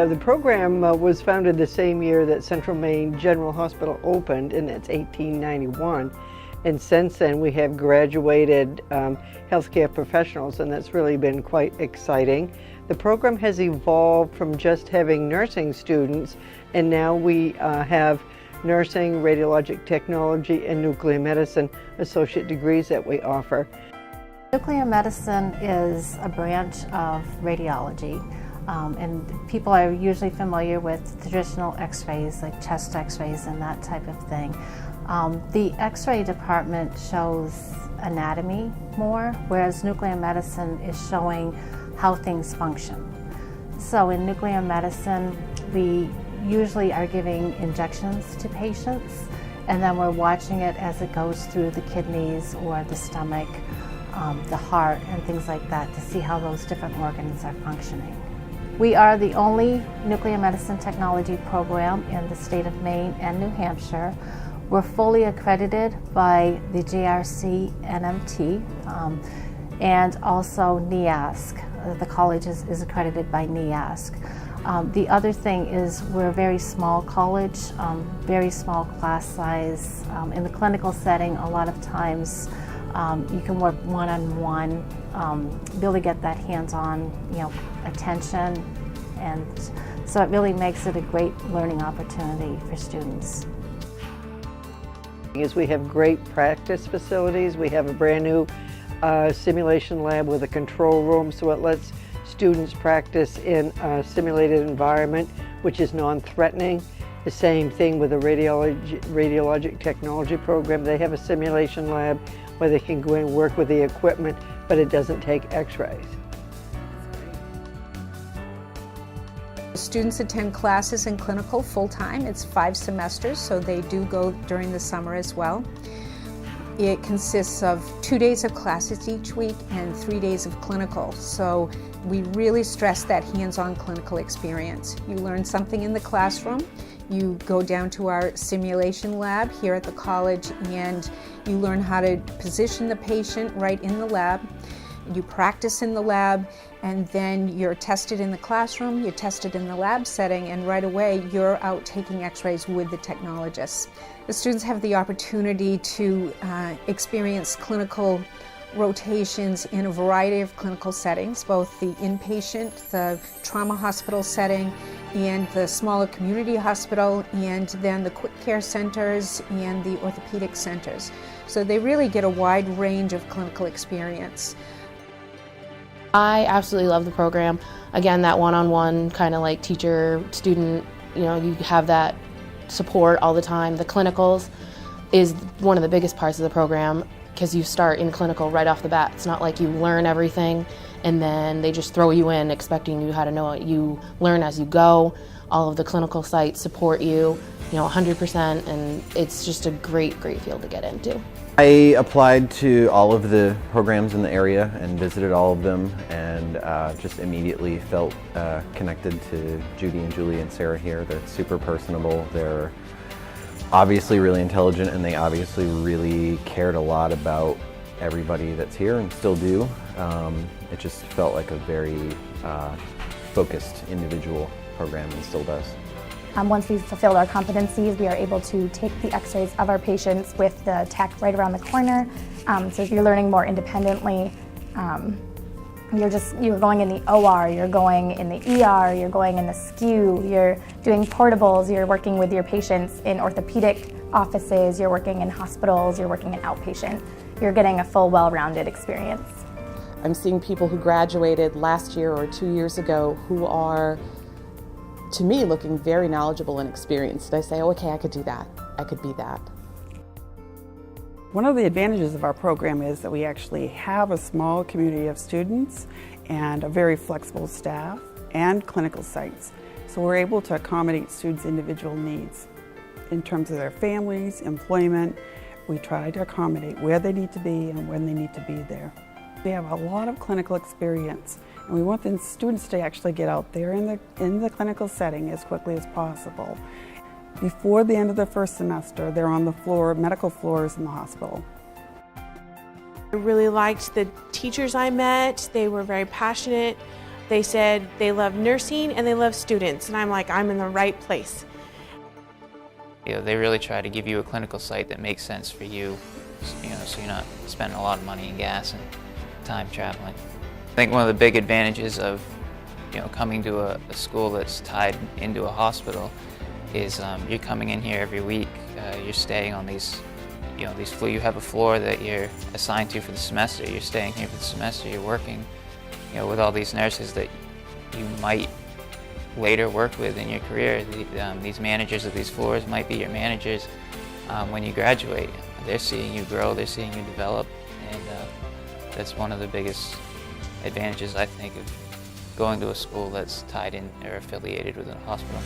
The program was founded the same year that Central Maine General Hospital opened, and that's 1891. And since then we have graduated healthcare professionals, and that's really been quite exciting. The program has evolved from just having nursing students, and now we have nursing, radiologic technology, and nuclear medicine associate degrees that we offer. Nuclear medicine is a branch of radiology. And people are usually familiar with traditional x-rays, like chest x-rays and that type of thing. The x-ray department shows anatomy more, whereas nuclear medicine is showing how things function. So in nuclear medicine, we usually are giving injections to patients, and then we're watching it as it goes through the kidneys or the stomach, the heart, and things like that to see how those different organs are functioning. We are the only nuclear medicine technology program in the state of Maine and New Hampshire. We're fully accredited by the JRC NMT and also NEASC. The college is accredited by NEASC. The other thing is we're a very small college, very small class size. In the clinical setting, a lot of times you can work one-on-one, be able to get that hands-on, attention, and so it really makes it a great learning opportunity for students. We have great practice facilities. We have a brand new simulation lab with a control room, so it lets students practice in a simulated environment, which is non-threatening. The same thing with the radiologic technology program. They have a simulation lab where they can go in and work with the equipment, but it doesn't take x-rays. Students attend classes in clinical full-time. It's 5 semesters, so they do go during the summer as well. It consists of 2 days of classes each week and 3 days of clinical. So we really stress that hands-on clinical experience. You learn something in the classroom, you go down to our simulation lab here at the college, and you learn how to position the patient right in the lab. You practice in the lab, and then you're tested in the classroom, you're tested in the lab setting, and right away you're out taking x-rays with the technologists. The students have the opportunity to experience clinical rotations in a variety of clinical settings, both the inpatient, the trauma hospital setting, and the smaller community hospital, and then the quick care centers and the orthopedic centers. So they really get a wide range of clinical experience. I absolutely love the program. Again, that one-on-one kind of like teacher-student, you have that support all the time. The clinicals is one of the biggest parts of the program because you start in clinical right off the bat. It's not like you learn everything and then they just throw you in expecting you how to know it. You learn as you go. All of the clinical sites support you, 100%, and it's just a great field to get into. I applied to all of the programs in the area and visited all of them, and just immediately felt connected to Judy and Julie and Sarah here. They're super personable, they're obviously really intelligent, and they obviously really cared a lot about everybody that's here and still do. It just felt like a very focused individual program and still does. Once we've fulfilled our competencies, we are able to take the x-rays of our patients with the tech right around the corner. So you're learning more independently. You're going in the OR, you're going in the ER, you're going in the SCU, you're doing portables, you're working with your patients in orthopedic offices, you're working in hospitals, you're working in outpatient. You're getting a full, well-rounded experience. I'm seeing people who graduated last year or 2 years ago who are, to me, looking very knowledgeable and experienced. I say, oh, okay, I could do that. I could be that. One of the advantages of our program is that we actually have a small community of students and a very flexible staff and clinical sites. So we're able to accommodate students' individual needs. In terms of their families, employment, we try to accommodate where they need to be and when they need to be there. We have a lot of clinical experience, and we want the students to actually get out there in the clinical setting as quickly as possible. Before the end of the first semester, they're on the floor, medical floors in the hospital. I really liked the teachers I met. They were very passionate. They said they love nursing and they love students, and I'm like, I'm in the right place. You know, they really try to give you a clinical site that makes sense for you, so you're not spending a lot of money in gas and time traveling. I think one of the big advantages of coming to a school that's tied into a hospital is you're coming in here every week. You're staying on these floors. You have a floor that you're assigned to for the semester. You're staying here for the semester. You're working, with all these nurses that you might later work with in your career. These managers of these floors might be your managers when you graduate. They're seeing you grow. They're seeing you develop, and that's one of the biggest advantages, I think, of going to a school that's tied in or affiliated with a hospital.